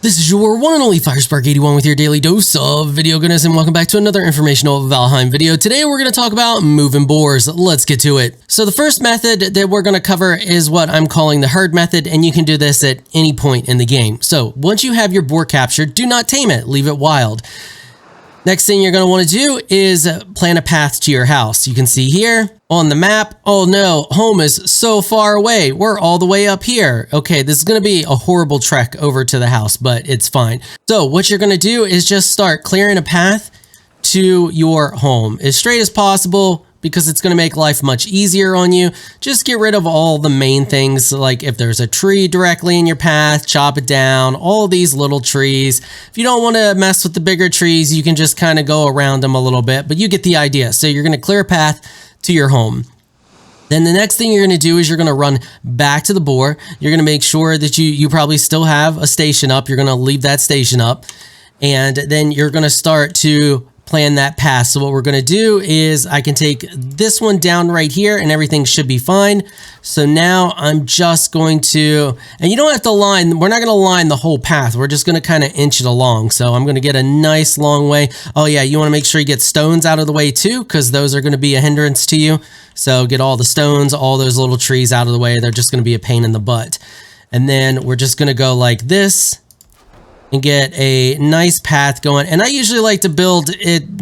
This is your one and only FireSpark81 with your daily dose of video goodness, and welcome back to another informational Valheim video. Today we're going to talk about moving boars. Let's get to it. So the first method that we're going to cover is what I'm calling the herd method, and you can do this at any point in the game. So once you have your boar captured, do not tame it, leave it wild. Next thing you're going to want to do is plan a path to your house. You can see here on the map, oh no, home is so far away. We're all the way up here. Okay, this is going to be a horrible trek over to the house, but it's fine. So what you're going to do is just start clearing a path to your home as straight as possible, because it's going to make life much easier on you. Just get rid of all the main things, like if there's a tree directly in your path, chop it down, all these little trees. If you don't want to mess with the bigger trees, you can just kind of go around them a little bit, but you get the idea. So you're going to clear a path to your home. Then the next thing you're going to do is you're going to run back to the boar. You're going to make sure that you probably still have a station up. You're going to leave that station up, and then you're going to start to plan that path. So what we're going to do is I can take this one down right here and everything should be fine. So now I'm just going to, and you don't have to line, we're not going to line the whole path. We're just going to kind of inch it along. So I'm going to get a nice long way. Oh yeah, you want to make sure you get stones out of the way too, because those are going to be a hindrance to you. So get all the stones, all those little trees out of the way. They're just going to be a pain in the butt. And then we're just going to go like this and get a nice path going. And I usually like to build it,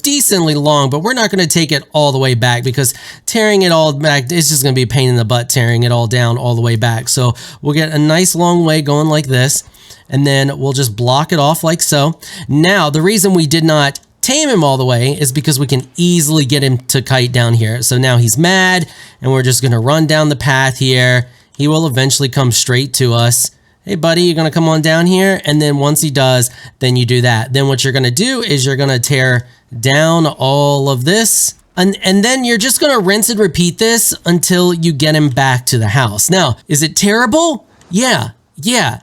decently long, but we're not going to take it all the way back, because tearing it all back, it's just going to be a pain in the butt tearing it all down all the way back. So we'll get a nice long way going like this, and then we'll just block it off like so. Now, the reason we did not tame him all the way is because we can easily get him to kite down here. So now he's mad, and we're just going to run down the path here. He will eventually come straight to us. Hey buddy, you're going to come on down here. And then once he does, then you do that. Then what you're going to do is you're going to tear down all of this. And then you're just going to rinse and repeat this until you get him back to the house. Now, is it terrible? Yeah,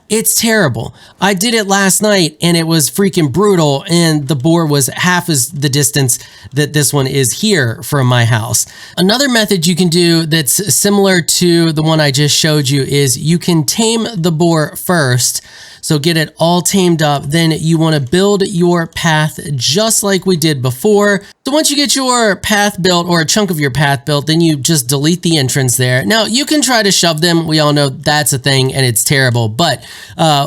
it's terrible. I did it last night and it was freaking brutal, and the boar was half as the distance that this one is here from my house. Another method you can do that's similar to the one I just showed you is you can tame the boar first. So get it all tamed up, then you want to build your path just like we did before. So once you get your path built, or a chunk of your path built, then you just delete the entrance there. Now you can try to shove them. We all know that's a thing and it's terrible. But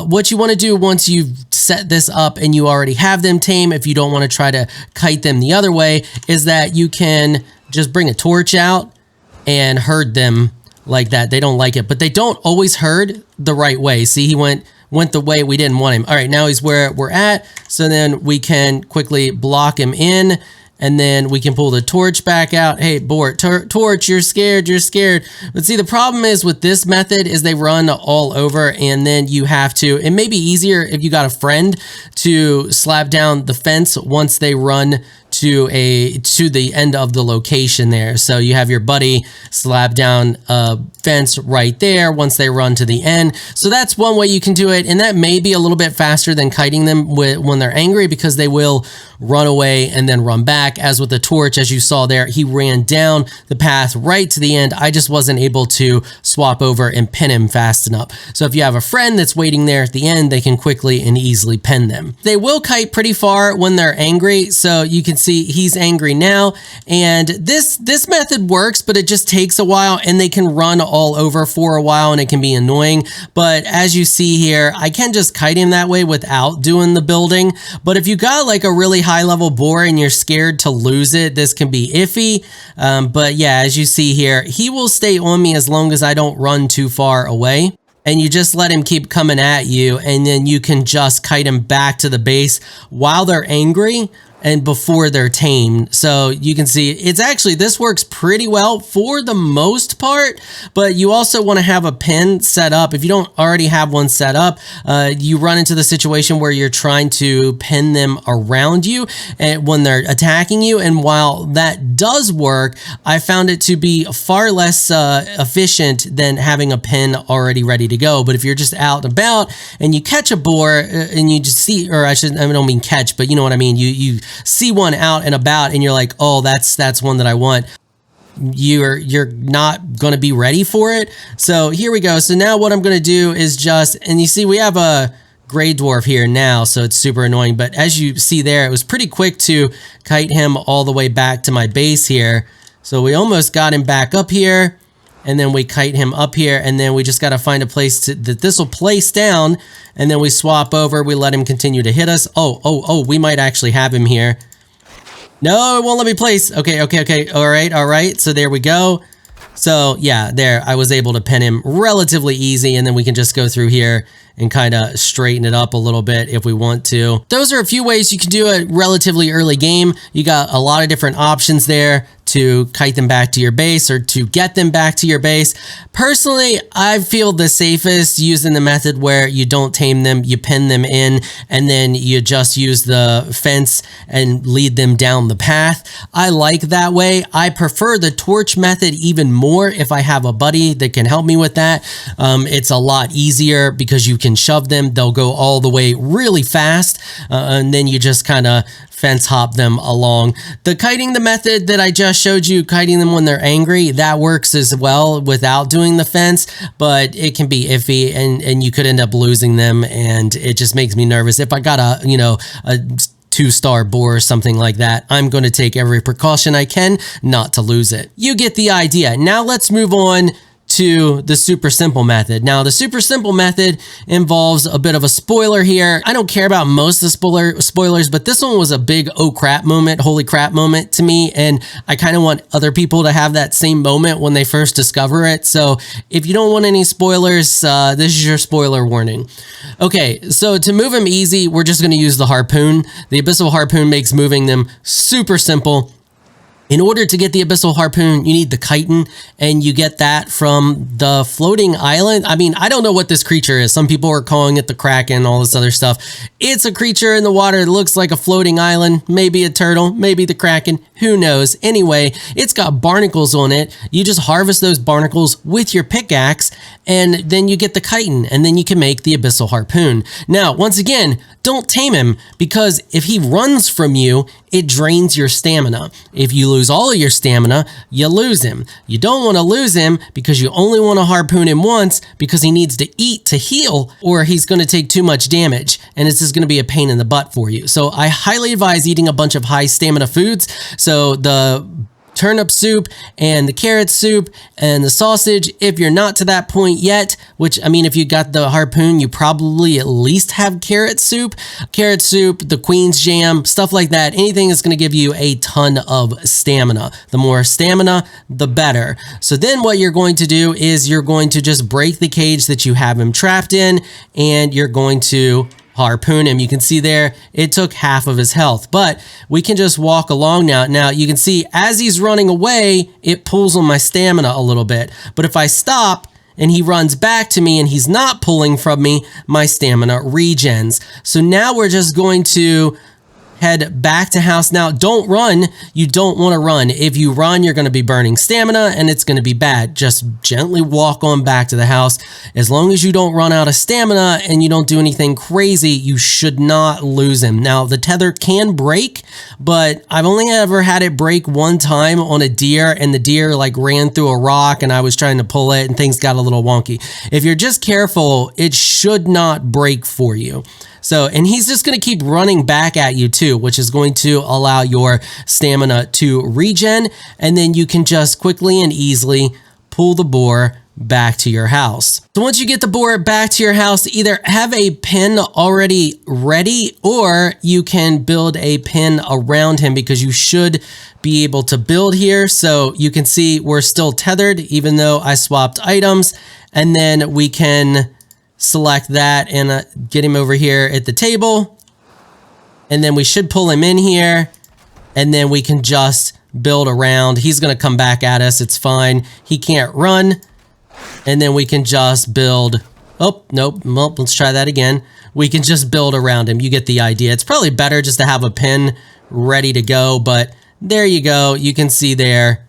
what you want to do once you've set this up and you already have them tame, if you don't want to try to kite them the other way, is that you can just bring a torch out and herd them like that. They don't like it, but they don't always herd the right way. See, he went the way we didn't want him. All right, now he's where we're at. So then we can quickly block him in, and then we can pull the torch back out. Hey, boar, torch, you're scared. But see, the problem is with this method is they run all over, and then you have to, it may be easier if you got a friend to slap down the fence once they run to the end of the location there. So you have your buddy slap down a fence right there once they run to the end. So that's one way you can do it, and that may be a little bit faster than kiting them when they're angry, because they will run away and then run back. As with the torch, as you saw there, he ran down the path right to the end. I just wasn't able to swap over and pin him fast enough. So if you have a friend that's waiting there at the end, they can quickly and easily pin them. They will kite pretty far when they're angry, so you can see he's angry now, and this method works, but it just takes a while, and they can run all over for a while, and it can be annoying. But as you see here, I can just kite him that way without doing the building. But if you got like a really high level boar and you're scared to lose it, this can be iffy. But yeah, as you see here, he will stay on me as long as I don't run too far away. And you just let him keep coming at you, and then you can just kite him back to the base while they're angry and before they're tamed. So you can see it's actually, this works pretty well for the most part, but you also want to have a pin set up. If you don't already have one set up, you run into the situation where you're trying to pin them around you and when they're attacking you. And while that does work, I found it to be far less efficient than having a pin already ready to go. But if you're just out and about and you catch a boar and you just see, or I don't mean catch, but you know what I mean, you see one out and about and you're like, oh, that's one that I want, you're not going to be ready for it. So here we go. So now what I'm going to do is just, and you see we have a gray dwarf here now, so it's super annoying. But as you see there, it was pretty quick to kite him all the way back to my base here. So we almost got him back up here, and then we kite him up here, and then we just got to find a place that this will place down, and then we swap over. We let him continue to hit us. Oh, we might actually have him here. No, it won't let me place. Okay. All right. So there we go. So yeah, there, I was able to pin him relatively easy, and then we can just go through here and kind of straighten it up a little bit if we want to. Those are a few ways you can do it relatively early game. You got a lot of different options there to kite them back to your base or to get them back to your base. Personally, I feel the safest using the method where you don't tame them, you pin them in, and then you just use the fence and lead them down the path. I like that way. I prefer the torch method even more if I have a buddy that can help me with that. It's a lot easier because you can shove them. They'll go all the way really fast, and then you just kind of fence hop them along. The kiting the method that I just showed you, kiting them when they're angry, that works as well without doing the fence, but it can be iffy, and you could end up losing them, and it just makes me nervous. If I got a 2-star boar or something like that, I'm going to take every precaution I can not to lose it. You get the idea. Now let's move on to the super simple method. Now, the super simple method involves a bit of a spoiler here. I don't care about most of the spoilers, but this one was a big oh crap moment, holy crap moment to me, and I kind of want other people to have that same moment when they first discover it. So if you don't want any spoilers, this is your spoiler warning. Okay, so to move them easy, we're just going to use the harpoon. The abyssal harpoon makes moving them super simple. In order to get the abyssal harpoon, you need the chitin, and you get that from the floating island. I mean, I don't know what this creature is. Some people are calling it the Kraken, all this other stuff. It's a creature in the water that looks like a floating island, maybe a turtle, maybe the Kraken, who knows. Anyway, it's got barnacles on it. You just harvest those barnacles with your pickaxe, and then you get the chitin, and then you can make the abyssal harpoon. Now, once again, don't tame him, because if he runs from you, it drains your stamina. If you lose all of your stamina, you lose him. You don't want to lose him because you only want to harpoon him once, because he needs to eat to heal, or he's going to take too much damage, and it's just going to be a pain in the butt for you. So I highly advise eating a bunch of high stamina foods. So the turnip soup and the carrot soup and the sausage, if you're not to that point yet, which, I mean, if you got the harpoon, you probably at least have carrot soup, the queen's jam, stuff like that. Anything that's going to give you a ton of stamina. The more stamina, the better. So then what you're going to do is you're going to just break the cage that you have him trapped in, and you're going to harpoon him. You can see there, it took half of his health, but we can just walk along now. Now you can see as he's running away, it pulls on my stamina a little bit. But if I stop and he runs back to me and he's not pulling from me, my stamina regens. So now we're just going to head back to house. Now, don't run. You don't want to run. If you run, you're going to be burning stamina, and it's going to be bad. Just gently walk on back to the house. As long as you don't run out of stamina and you don't do anything crazy, you should not lose him. Now, the tether can break, but I've only ever had it break one time on a deer, and the deer like ran through a rock, and I was trying to pull it, and things got a little wonky. If you're just careful, it should not break for you. So, and he's just going to keep running back at you too, which is going to allow your stamina to regen, and then you can just quickly and easily pull the boar back to your house. So once you get the boar back to your house, either have a pin already ready, or you can build a pin around him, because you should be able to build here. So you can see we're still tethered, even though I swapped items, and then we can select that and get him over here at the table, and then we should pull him in here, and then we can just build around. He's going to come back at us. It's fine. He can't run, and then we can just build. Oh, nope. Well, let's try that again. We can just build around him. You get the idea. It's probably better just to have a pin ready to go, but there you go. You can see there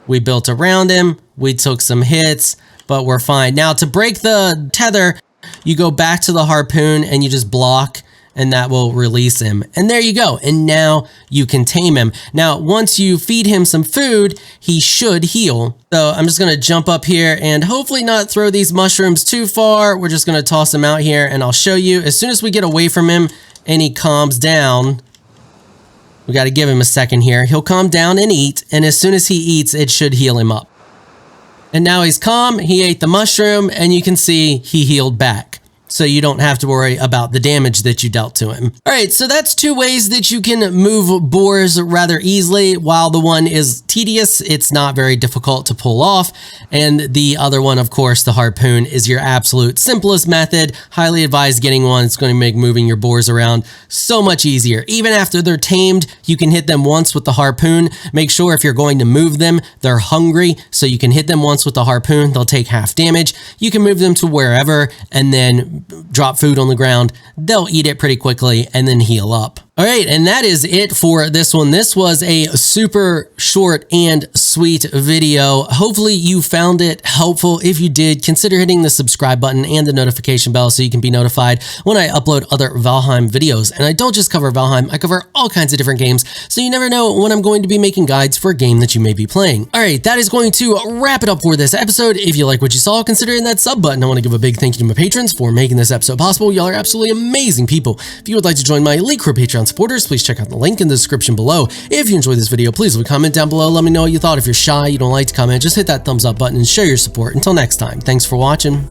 we built around him. We took some hits, but we're fine. Now, to break the tether, you go back to the harpoon and you just block, and that will release him. And there you go. And now you can tame him. Now, once you feed him some food, he should heal. So I'm just going to jump up here and hopefully not throw these mushrooms too far. We're just going to toss him out here, and I'll show you as soon as we get away from him and he calms down. We got to give him a second here. He'll calm down and eat, and as soon as he eats, it should heal him up. And now he's calm, he ate the mushroom, and you can see he healed back. So you don't have to worry about the damage that you dealt to him. All right, so that's 2 ways that you can move boars rather easily. While the one is tedious, it's not very difficult to pull off. And the other one, of course, the harpoon, is your absolute simplest method. Highly advised getting one. It's going to make moving your boars around so much easier. Even after they're tamed, you can hit them once with the harpoon. Make sure if you're going to move them, they're hungry, so you can hit them once with the harpoon. They'll take half damage. You can move them to wherever and then drop food on the ground. They'll eat it pretty quickly and then heal up. All right, and that is it for this one. This was a super short and sweet video. Hopefully you found it helpful. If you did, consider hitting the subscribe button and the notification bell so you can be notified when I upload other Valheim videos. And I don't just cover Valheim, I cover all kinds of different games, so you never know when I'm going to be making guides for a game that you may be playing. All right, that is going to wrap it up for this episode. If you like what you saw, consider hitting that sub button. I want to give a big thank you to my patrons for making this episode possible. Y'all are absolutely amazing people. If you would like to join my elite crew Patreon supporters, please check out the link in the description below. If you enjoyed this video, please leave a comment down below. Let me know what you thought. If you're shy, you don't like to comment, just hit that thumbs up button and show your support. Until next time, thanks for watching.